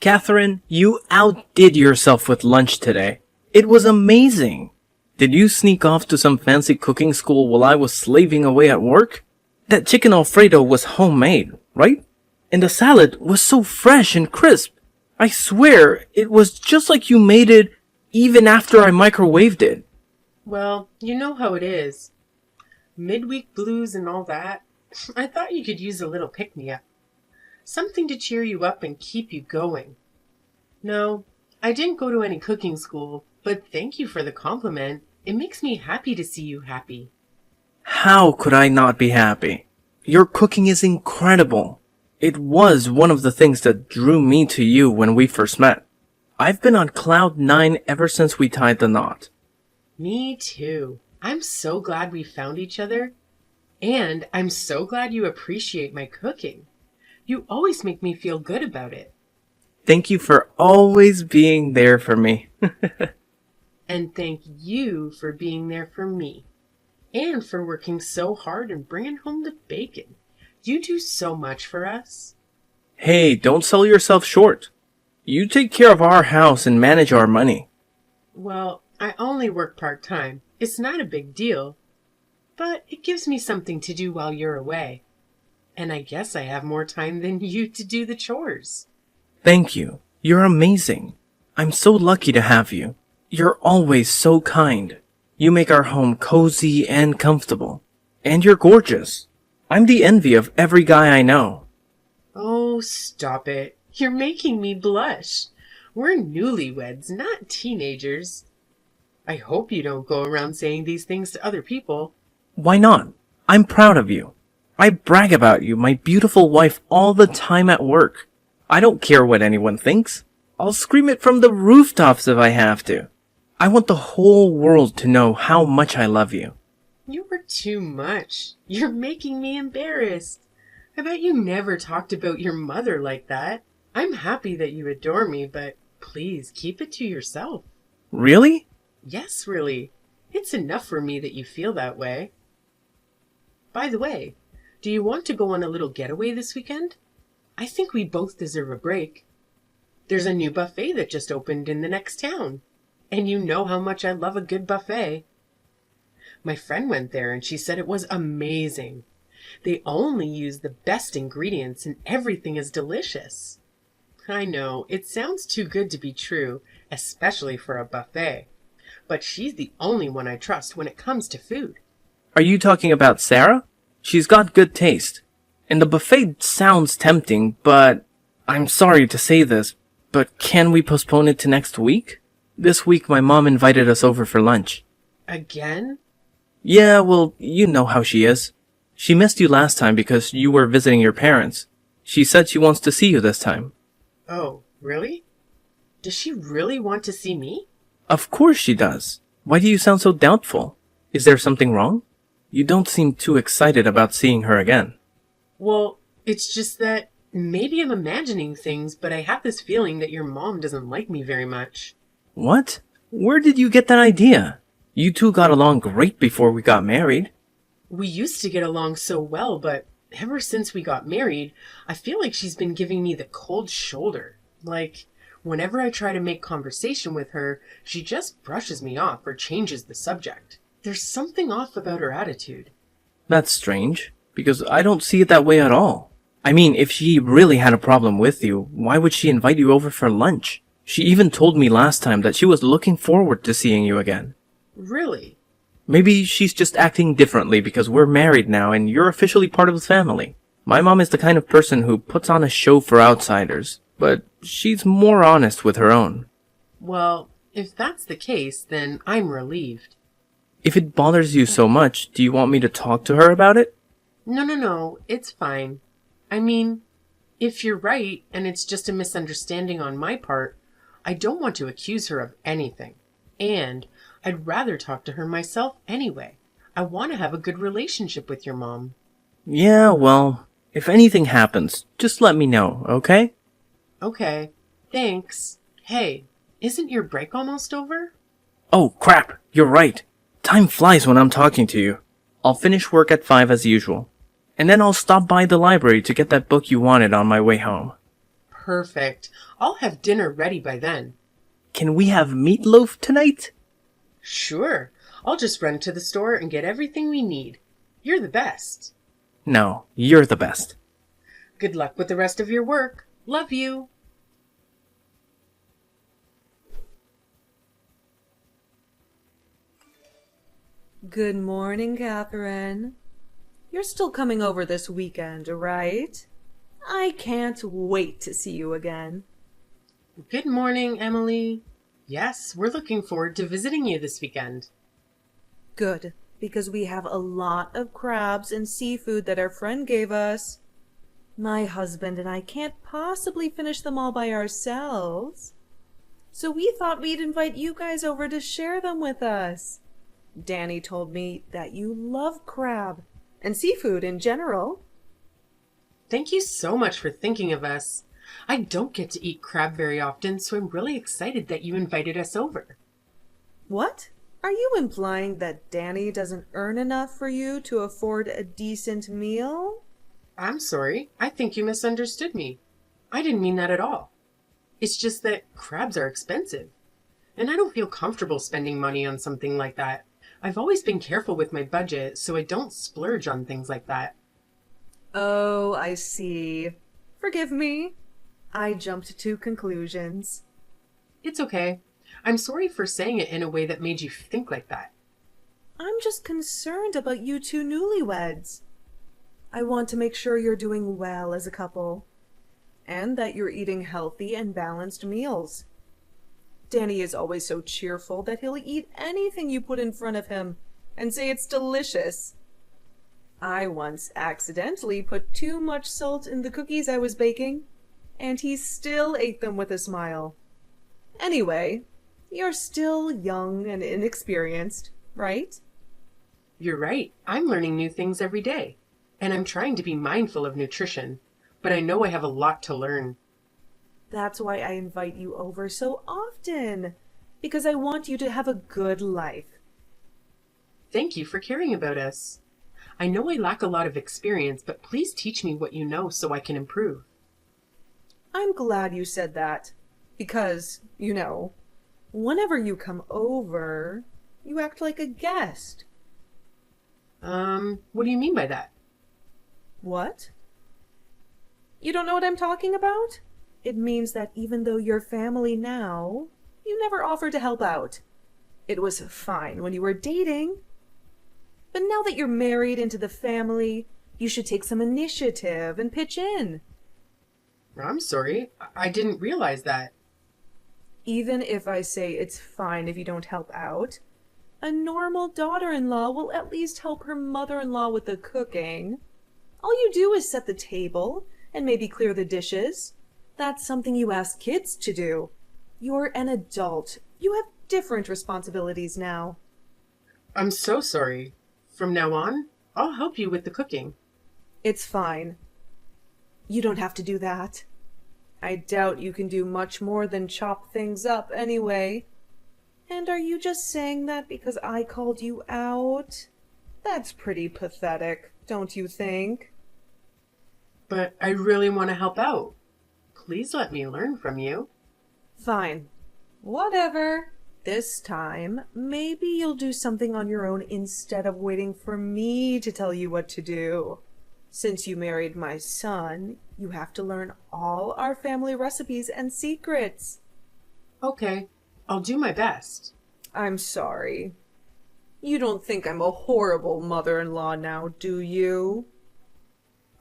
Catherine, you outdid yourself with lunch today. It was amazing. Did you sneak off to some fancy cooking school while I was slaving away at work? That chicken Alfredo was homemade, right? And the salad was so fresh and crisp. I swear, it was just like you made it even after I microwaved it. Well, you know how it is. Midweek blues and all that. I thought you could use a little pick-me-up. Something to cheer you up and keep you going. No, I didn't go to any cooking school, but thank you for the compliment. It makes me happy to see you happy. How could I not be happy? Your cooking is incredible. It was one of the things that drew me to you when we first met. I've been on cloud 9 ever since we tied the knot. Me too. I'm so glad we found each other. And I'm so glad you appreciate my cooking. You always make me feel good about it. Thank you for always being there for me. And thank you for being there for me. And for working so hard and bringing home the bacon. You do so much for us. Hey, don't sell yourself short. You take care of our house and manage our money. Well, I only work part-time. It's not a big deal. But it gives me something to do while you're away. And I guess I have more time than you to do the chores. Thank you. You're amazing. I'm so lucky to have you. You're always so kind. You make our home cozy and comfortable. And you're gorgeous. I'm the envy of every guy I know. Oh, stop it. You're making me blush. We're newlyweds, not teenagers. I hope you don't go around saying these things to other people. Why not? I'm proud of you. I brag about you, my beautiful wife, all the time at work. I don't care what anyone thinks. I'll scream it from the rooftops if I have to. I want the whole world to know how much I love you. You were too much. You're making me embarrassed. I bet you never talked about your mother like that. I'm happy that you adore me, but please keep it to yourself. Really? Yes, really. It's enough for me that you feel that way. By the way, do you want to go on a little getaway this weekend? I think we both deserve a break. There's a new buffet that just opened in the next town. And you know how much I love a good buffet. My friend went there and she said it was amazing. They only use the best ingredients and everything is delicious. I know, it sounds too good to be true, especially for a buffet. But she's the only one I trust when it comes to food. Are you talking about Sarah? She's got good taste. And the buffet sounds tempting, but I'm sorry to say this, but can we postpone it to next week? This week my mom invited us over for lunch. Again? Yeah, well, you know how she is. She missed you last time because you were visiting your parents. She said she wants to see you this time. Oh, really? Does she really want to see me? Of course she does. Why do you sound so doubtful? Is there something wrong? You don't seem too excited about seeing her again. Well, it's just that maybe I'm imagining things, but I have this feeling that your mom doesn't like me very much. What? Where did you get that idea? You two got along great before we got married. We used to get along so well, but ever since we got married, I feel like she's been giving me the cold shoulder. Like, whenever I try to make conversation with her, she just brushes me off or changes the subject. There's something off about her attitude. That's strange, because I don't see it that way at all. I mean, if she really had a problem with you, why would she invite you over for lunch? She even told me last time that she was looking forward to seeing you again. Really? Maybe she's just acting differently because we're married now and you're officially part of the family. My mom is the kind of person who puts on a show for outsiders, but she's more honest with her own. Well, if that's the case, then I'm relieved. If it bothers you so much, do you want me to talk to her about it? No, it's fine. I mean, if you're right and it's just a misunderstanding on my part, I don't want to accuse her of anything. And I'd rather talk to her myself anyway. I want to have a good relationship with your mom. Yeah, well, if anything happens, just let me know, okay? Okay, thanks. Hey, isn't your break almost over? Oh, crap, you're right. Time flies when I'm talking to you. I'll finish work at 5 as usual. And then I'll stop by the library to get that book you wanted on my way home. Perfect. I'll have dinner ready by then. Can we have meatloaf tonight? Sure. I'll just run to the store and get everything we need. You're the best. No, you're the best. Good luck with the rest of your work. Love you. Good morning, Catherine. You're still coming over this weekend, right? I can't wait to see you again. Good morning, Emily. Yes, we're looking forward to visiting you this weekend. Good, because we have a lot of crabs and seafood that our friend gave us. My husband and I can't possibly finish them all by ourselves. So we thought we'd invite you guys over to share them with us. Danny told me that you love crab and seafood in general. Thank you so much for thinking of us. I don't get to eat crab very often, so I'm really excited that you invited us over. What? Are you implying that Danny doesn't earn enough for you to afford a decent meal? I'm sorry. I think you misunderstood me. I didn't mean that at all. It's just that crabs are expensive, and I don't feel comfortable spending money on something like that. I've always been careful with my budget, so I don't splurge on things like that. Oh, I see. Forgive me. I jumped to conclusions. It's okay. I'm sorry for saying it in a way that made you think like that. I'm just concerned about you two newlyweds. I want to make sure you're doing well as a couple, and that you're eating healthy and balanced meals. Danny is always so cheerful that he'll eat anything you put in front of him and say it's delicious. I once accidentally put too much salt in the cookies I was baking, and he still ate them with a smile. Anyway, you're still young and inexperienced, right? You're right. I'm learning new things every day, and I'm trying to be mindful of nutrition, but I know I have a lot to learn. That's why I invite you over so often, because I want you to have a good life. Thank you for caring about us. I know I lack a lot of experience, but please teach me what you know so I can improve. I'm glad you said that, because, whenever you come over, you act like a guest. What do you mean by that? What? You don't know what I'm talking about? It means that even though you're family now, you never offered to help out. It was fine when you were dating. But now that you're married into the family, you should take some initiative and pitch in. I'm sorry. I didn't realize that. Even if I say it's fine if you don't help out, a normal daughter-in-law will at least help her mother-in-law with the cooking. All you do is set the table and maybe clear the dishes. That's something you ask kids to do. You're an adult. You have different responsibilities now. I'm so sorry. From now on, I'll help you with the cooking. It's fine. You don't have to do that. I doubt you can do much more than chop things up anyway. And are you just saying that because I called you out? That's pretty pathetic, don't you think? But I really want to help out. Please let me learn from you. Fine. Whatever. This time, maybe you'll do something on your own instead of waiting for me to tell you what to do. Since you married my son, you have to learn all our family recipes and secrets. Okay, I'll do my best. I'm sorry. You don't think I'm a horrible mother-in-law now, do you?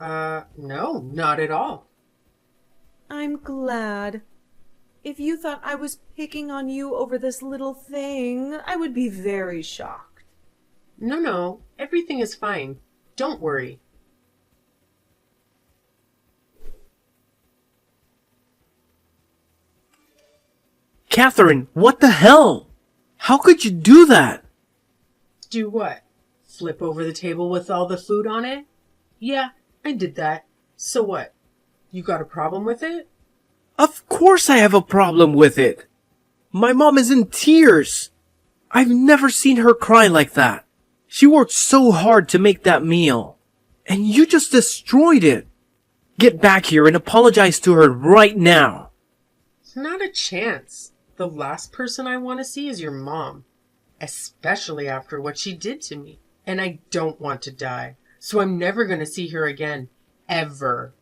No, not at all. I'm glad. If you thought I was picking on you over this little thing, I would be very shocked. No, everything is fine. Don't worry. Catherine, what the hell? How could you do that? Do what? Flip over the table with all the food on it? Yeah, I did that. So what? You got a problem with it? Of course I have a problem with it. My mom is in tears. I've never seen her cry like that. She worked so hard to make that meal, and you just destroyed it. Get back here and apologize to her right now. Not a chance. The last person I want to see is your mom. Especially after what she did to me. And I don't want to die. So I'm never going to see her again. Ever.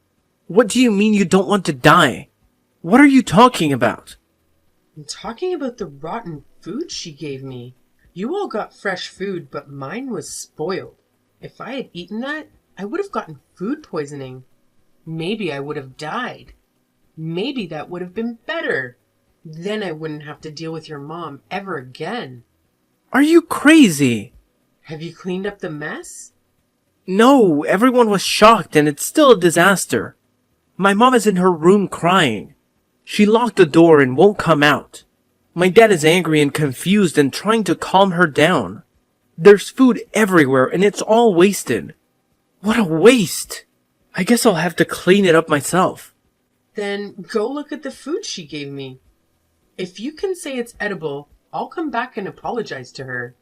What do you mean you don't want to die? What are you talking about? I'm talking about the rotten food she gave me. You all got fresh food, but mine was spoiled. If I had eaten that, I would have gotten food poisoning. Maybe I would have died. Maybe that would have been better. Then I wouldn't have to deal with your mom ever again. Are you crazy? Have you cleaned up the mess? No, everyone was shocked and it's still a disaster. My mom is in her room crying. She locked the door and won't come out. My dad is angry and confused and trying to calm her down. There's food everywhere and it's all wasted. What a waste! I guess I'll have to clean it up myself. Then go look at the food she gave me. If you can say it's edible, I'll come back and apologize to her.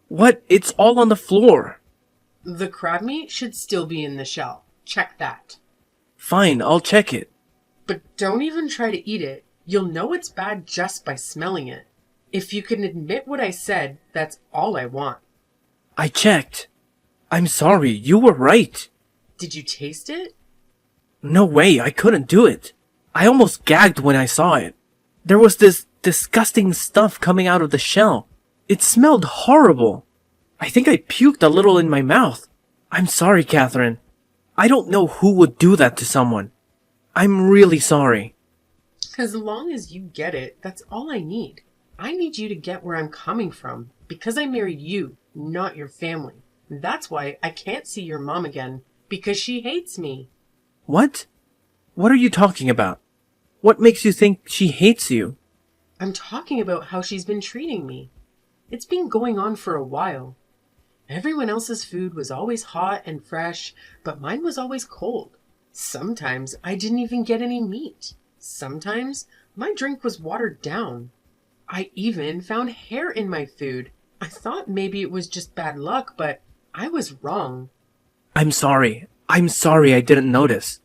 What? It's all on the floor. The crab meat should still be in the shell. Check that. Fine, I'll check it. But don't even try to eat it. You'll know it's bad just by smelling it. If you can admit what I said, that's all I want. I checked. I'm sorry, you were right. Did you taste it? No way, I couldn't do it. I almost gagged when I saw it. There was this disgusting stuff coming out of the shell. It smelled horrible. I think I puked a little in my mouth. I'm sorry, Catherine. I don't know who would do that to someone. I'm really sorry. As long as you get it, that's all I need. I need you to get where I'm coming from, because I married you, not your family. That's why I can't see your mom again, because she hates me. What? What are you talking about? What makes you think she hates you? I'm talking about how she's been treating me. It's been going on for a while. Everyone else's food was always hot and fresh, but mine was always cold. Sometimes I didn't even get any meat. Sometimes my drink was watered down. I even found hair in my food. I thought maybe it was just bad luck, but I was wrong. I'm sorry. I'm sorry I didn't notice.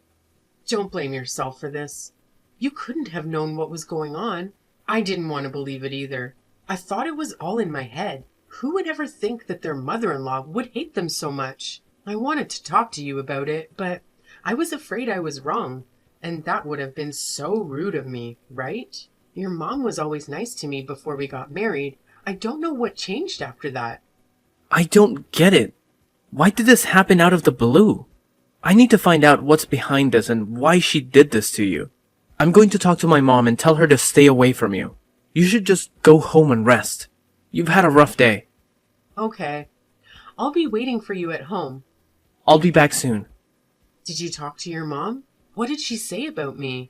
Don't blame yourself for this. You couldn't have known what was going on. I didn't want to believe it either. I thought it was all in my head. Who would ever think that their mother-in-law would hate them so much? I wanted to talk to you about it, but I was afraid I was wrong. And that would have been so rude of me, right? Your mom was always nice to me before we got married. I don't know what changed after that. I don't get it. Why did this happen out of the blue? I need to find out what's behind this and why she did this to you. I'm going to talk to my mom and tell her to stay away from you. You should just go home and rest. You've had a rough day. Okay. I'll be waiting for you at home. I'll be back soon. Did you talk to your mom? What did she say about me?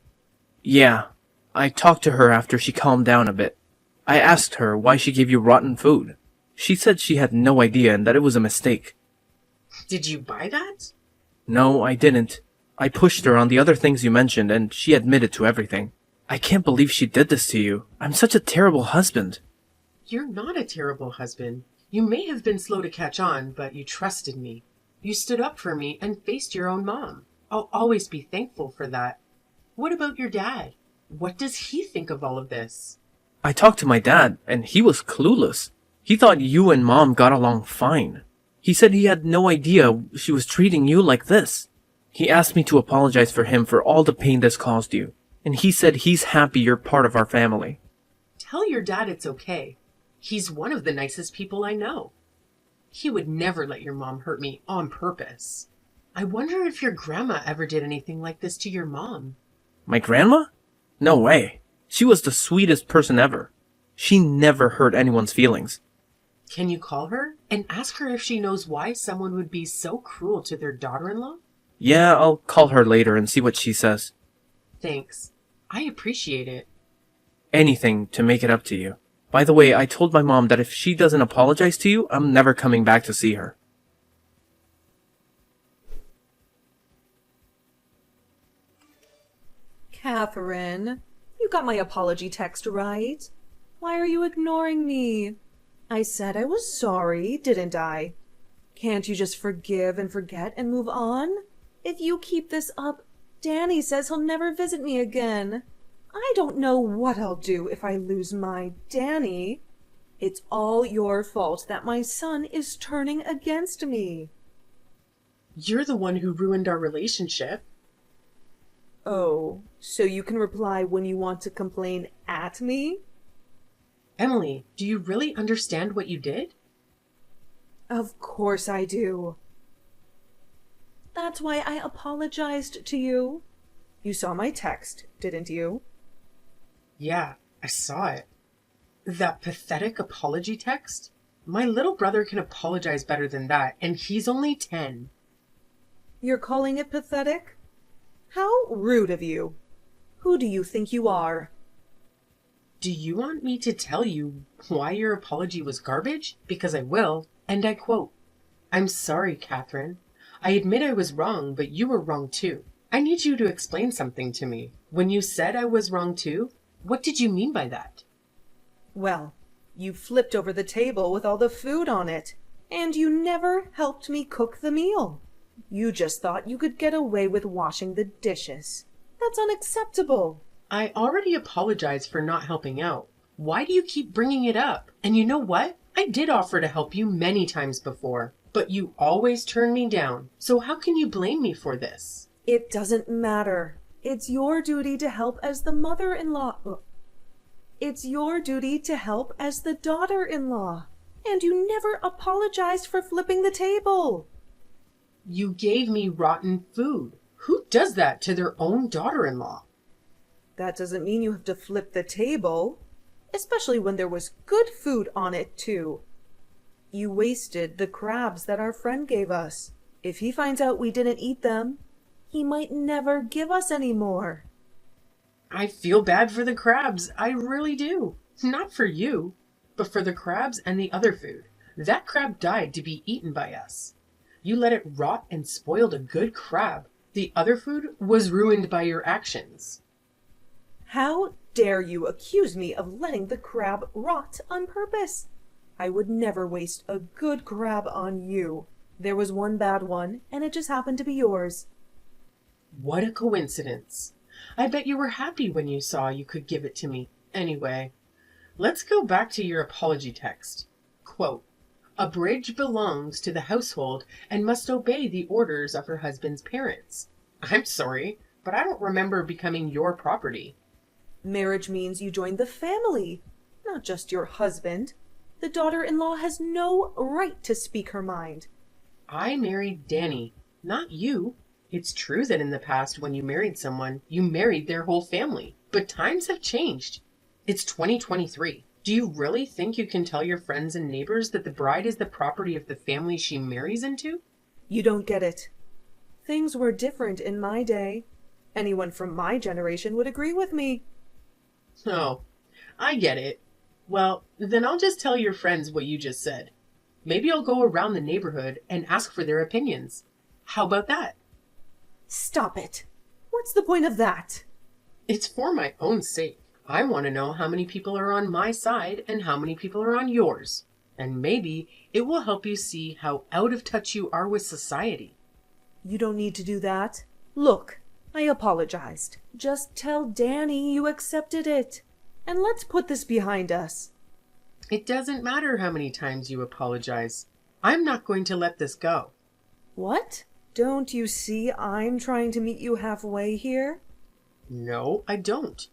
Yeah, I talked to her after she calmed down a bit. I asked her why she gave you rotten food. She said she had no idea and that it was a mistake. Did you buy that? No, I didn't. I pushed her on the other things you mentioned and she admitted to everything. I can't believe she did this to you. I'm such a terrible husband. You're not a terrible husband. You may have been slow to catch on, but you trusted me. You stood up for me and faced your own mom. I'll always be thankful for that. What about your dad? What does he think of all of this? I talked to my dad and he was clueless. He thought you and mom got along fine. He said he had no idea she was treating you like this. He asked me to apologize for him for all the pain this caused you. And he said he's happy you're part of our family. Tell your dad it's okay. He's one of the nicest people I know. He would never let your mom hurt me on purpose. I wonder if your grandma ever did anything like this to your mom. My grandma? No way. She was the sweetest person ever. She never hurt anyone's feelings. Can you call her and ask her if she knows why someone would be so cruel to their daughter-in-law? Yeah, I'll call her later and see what she says. Thanks. I appreciate it. Anything to make it up to you. By the way, I told my mom that if she doesn't apologize to you, I'm never coming back to see her. Catherine, you got my apology text right. Why are you ignoring me? I said I was sorry, didn't I? Can't you just forgive and forget and move on? If you keep this up, Danny says he'll never visit me again. I don't know what I'll do if I lose my Danny. It's all your fault that my son is turning against me. You're the one who ruined our relationship. Oh, so you can reply when you want to complain at me? Emily, do you really understand what you did? Of course I do. That's why I apologized to you. You saw my text, didn't you? Yeah, I saw it. That pathetic apology text? My little brother can apologize better than that, and he's only 10. You're calling it pathetic? How rude of you. Who do you think you are? Do you want me to tell you why your apology was garbage? Because I will, and I quote, "I'm sorry, Catherine. I admit I was wrong, but you were wrong too. I need you to explain something to me. When you said I was wrong too, what did you mean by that?" Well, you flipped over the table with all the food on it, and you never helped me cook the meal. You just thought you could get away with washing the dishes. That's unacceptable. I already apologized for not helping out. Why do you keep bringing it up? And you know what? I did offer to help you many times before, but you always turn me down. So how can you blame me for this? It doesn't matter. It's your duty to help as the mother-in-law. It's your duty to help as the daughter-in-law. And you never apologized for flipping the table. You gave me rotten food. Who does that to their own daughter-in-law? That doesn't mean you have to flip the table, especially when there was good food on it, too. You wasted the crabs that our friend gave us. If he finds out we didn't eat them, he might never give us any more. I feel bad for the crabs. I really do. Not for you, but for the crabs and the other food. That crab died to be eaten by us. You let it rot and spoiled a good crab. The other food was ruined by your actions. How dare you accuse me of letting the crab rot on purpose? I would never waste a good crab on you. There was one bad one, and it just happened to be yours. What a coincidence. I bet you were happy when you saw you could give it to me. Anyway, let's go back to your apology text. Quote, "A bridge belongs to the household and must obey the orders of her husband's parents." I'm sorry, but I don't remember becoming your property. Marriage means you join the family, not just your husband. The daughter-in-law has no right to speak her mind. I married Danny, not you. It's true that in the past when you married someone, you married their whole family. But times have changed. It's 2023. Do you really think you can tell your friends and neighbors that the bride is the property of the family she marries into? You don't get it. Things were different in my day. Anyone from my generation would agree with me. Oh, I get it. Well, then I'll just tell your friends what you just said. Maybe I'll go around the neighborhood and ask for their opinions. How about that? Stop it. What's the point of that? It's for my own sake. I want to know how many people are on my side and how many people are on yours. And maybe it will help you see how out of touch you are with society. You don't need to do that. Look, I apologized. Just tell Danny you accepted it. And let's put this behind us. It doesn't matter how many times you apologize. I'm not going to let this go. What? Don't you see I'm trying to meet you halfway here? No, I don't.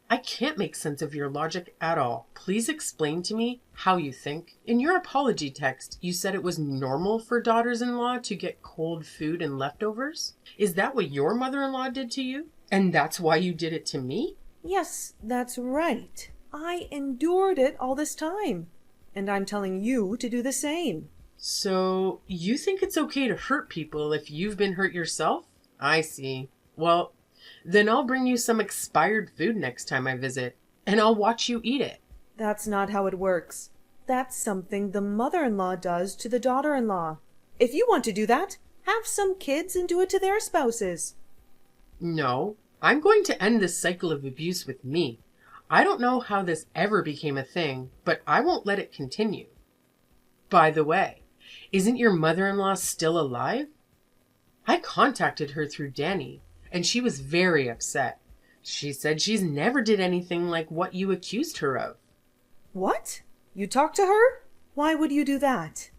I can't make sense of your logic at all. Please explain to me how you think. In your apology text, you said it was normal for daughters-in-law to get cold food and leftovers? Is that what your mother-in-law did to you? And that's why you did it to me? Yes, that's right. I endured it all this time. And I'm telling you to do the same. So, you think it's okay to hurt people if you've been hurt yourself? I see. Well, then I'll bring you some expired food next time I visit, and I'll watch you eat it. That's not how it works. That's something the mother-in-law does to the daughter-in-law. If you want to do that, have some kids and do it to their spouses. No, I'm going to end this cycle of abuse with me. I don't know how this ever became a thing, but I won't let it continue. By the way, isn't your mother-in-law still alive? I contacted her through Danny, and she was very upset. She said she's never did anything like what you accused her of. What? You talked to her? Why would you do that?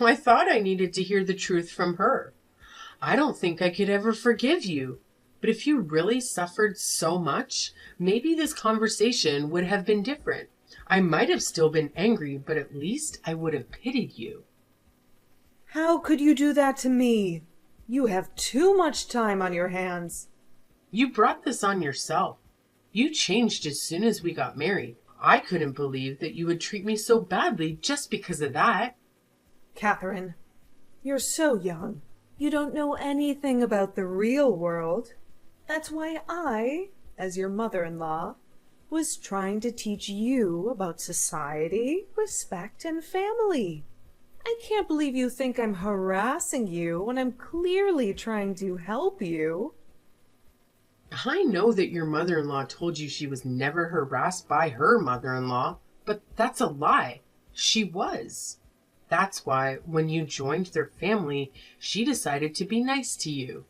I thought I needed to hear the truth from her. I don't think I could ever forgive you. But if you really suffered so much, maybe this conversation would have been different. I might have still been angry, but at least I would have pitied you. How could you do that to me? You have too much time on your hands. You brought this on yourself. You changed as soon as we got married. I couldn't believe that you would treat me so badly just because of that. Catherine, you're so young. You don't know anything about the real world. That's why I, as your mother-in-law, was trying to teach you about society, respect, and family. I can't believe you think I'm harassing you when I'm clearly trying to help you. I know that your mother-in-law told you she was never harassed by her mother-in-law, but that's a lie. She was. That's why, when you joined their family, she decided to be nice to you.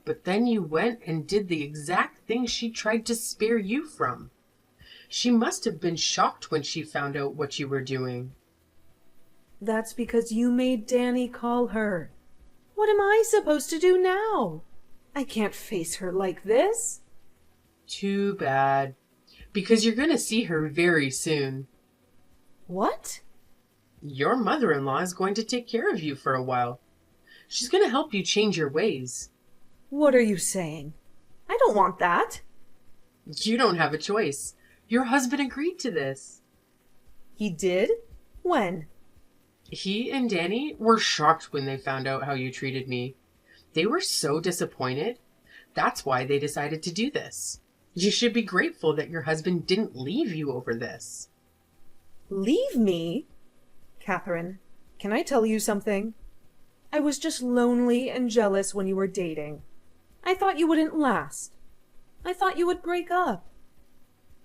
But then you went and did the exact thing she tried to spare you from. She must have been shocked when she found out what you were doing. That's because you made Danny call her. What am I supposed to do now? I can't face her like this. Too bad. Because you're going to see her very soon. What? Your mother-in-law is going to take care of you for a while. She's going to help you change your ways. What are you saying? I don't want that. You don't have a choice. Your husband agreed to this. He did? When? He and Danny were shocked when they found out how you treated me. They were so disappointed. That's why they decided to do this. You should be grateful that your husband didn't leave you over this. Leave me? Catherine, can I tell you something? I was just lonely and jealous when you were dating. I thought you wouldn't last. I thought you would break up.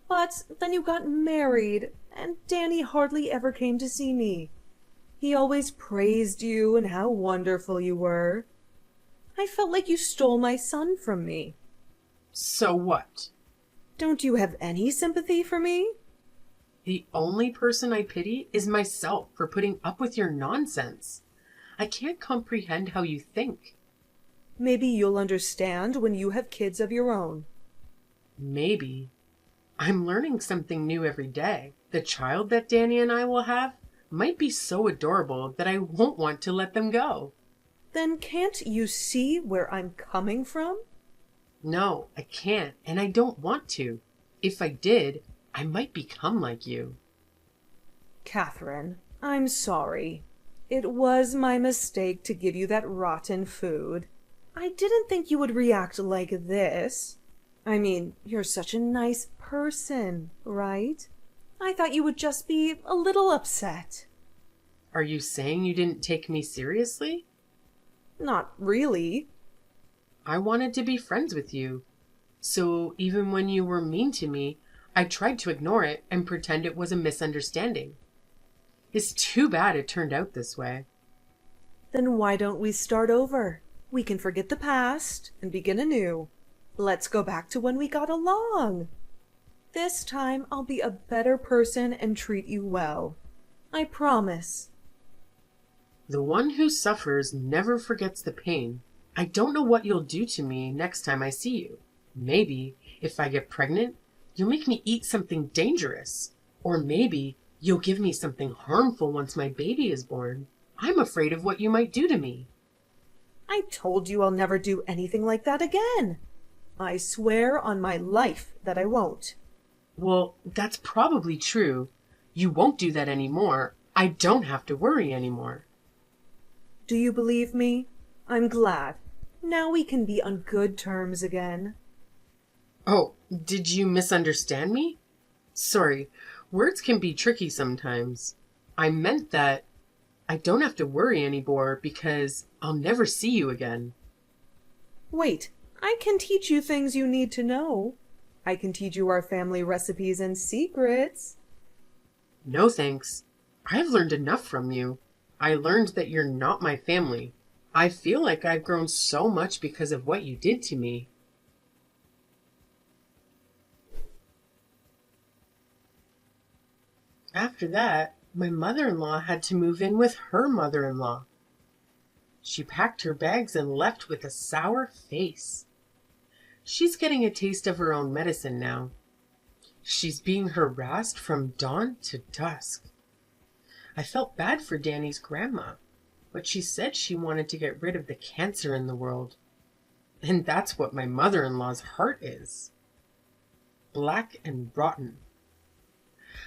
But then you got married, and Danny hardly ever came to see me. He always praised you and how wonderful you were. I felt like you stole my son from me. So what? Don't you have any sympathy for me? The only person I pity is myself for putting up with your nonsense. I can't comprehend how you think. Maybe you'll understand when you have kids of your own. Maybe. I'm learning something new every day. The child that Danny and I will have might be so adorable that I won't want to let them go. Then can't you see where I'm coming from? No, I can't, and I don't want to. If I did, I might become like you. Catherine, I'm sorry. It was my mistake to give you that rotten food. I didn't think you would react like this. I mean, you're such a nice person, right? I thought you would just be a little upset. Are you saying you didn't take me seriously? Not really. I wanted to be friends with you. So even when you were mean to me, I tried to ignore it and pretend it was a misunderstanding. It's too bad it turned out this way. Then why don't we start over? We can forget the past and begin anew. Let's go back to when we got along. This time I'll be a better person and treat you well. I promise. The one who suffers never forgets the pain. I don't know what you'll do to me next time I see you. Maybe, if I get pregnant, you'll make me eat something dangerous. Or maybe you'll give me something harmful once my baby is born. I'm afraid of what you might do to me. I told you I'll never do anything like that again. I swear on my life that I won't. Well, that's probably true. You won't do that anymore. I don't have to worry anymore. Do you believe me? I'm glad. Now we can be on good terms again. Oh, did you misunderstand me? Sorry, words can be tricky sometimes. I meant that I don't have to worry anymore because I'll never see you again. Wait, I can teach you things you need to know. I can teach you our family recipes and secrets. No thanks. I've learned enough from you. I learned that you're not my family. I feel like I've grown so much because of what you did to me. After that, my mother-in-law had to move in with her mother-in-law. She packed her bags and left with a sour face. She's getting a taste of her own medicine now. She's being harassed from dawn to dusk. I felt bad for Danny's grandma, but she said she wanted to get rid of the cancer in the world. And that's what my mother-in-law's heart is. Black and rotten.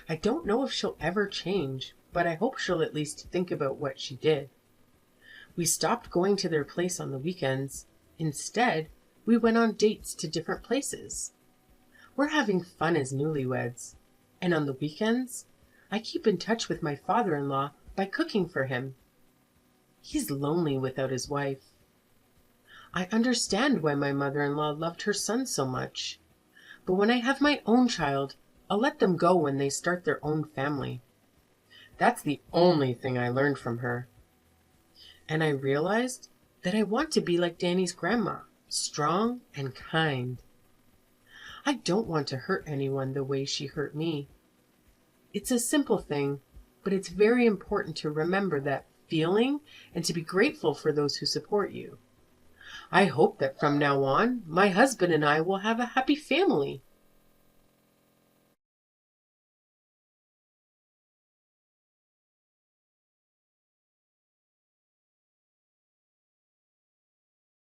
I don't know if she'll ever change, but I hope she'll at least think about what she did. We stopped going to their place on the weekends. Instead, we went on dates to different places. We're having fun as newlyweds. And on the weekends, I keep in touch with my father-in-law by cooking for him. He's lonely without his wife. I understand why my mother-in-law loved her son so much. But when I have my own child, I'll let them go when they start their own family. That's the only thing I learned from her. And I realized that I want to be like Danny's grandma, strong and kind. I don't want to hurt anyone the way she hurt me. It's a simple thing, but it's very important to remember that feeling and to be grateful for those who support you. I hope that from now on, my husband and I will have a happy family.